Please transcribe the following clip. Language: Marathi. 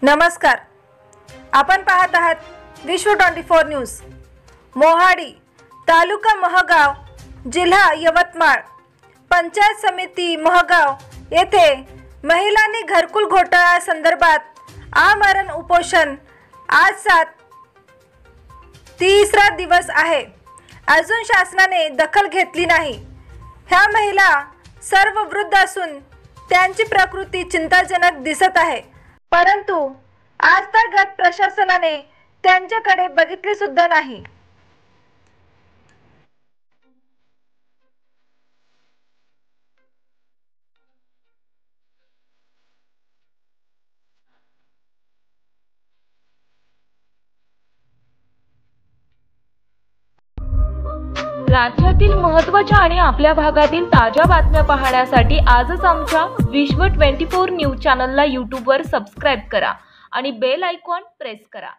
नमस्कार, आपण पाहत आहात विश्व 24 न्यूज। मोहाडी तालुका महगाव, जिल्हा यवतमाळ, पंचायत समिती महगाव येथे महिलांनी घरकुल घोटाळा संदर्भात आमरण उपोषण आज 3रा दिवस आहे। अजून शासनाने दखल घेतली नाही। ह्या महिला सर्व वृद्ध असून त्यांची प्रकृती चिंताजनक दिसत आहे, परंतु आजतागत प्रशासनाने त्यांच्याकडे बघितले सुद्धा नाही। राज्यातील महत्त्वाच्या आणि आपल्या भागातील ताज्या बातम्या पाहण्यासाठी आजच आमच्या विश्व 24 न्यूज चॅनलला YouTube वर सबस्क्राइब करा आणि बेल आयकॉन प्रेस करा।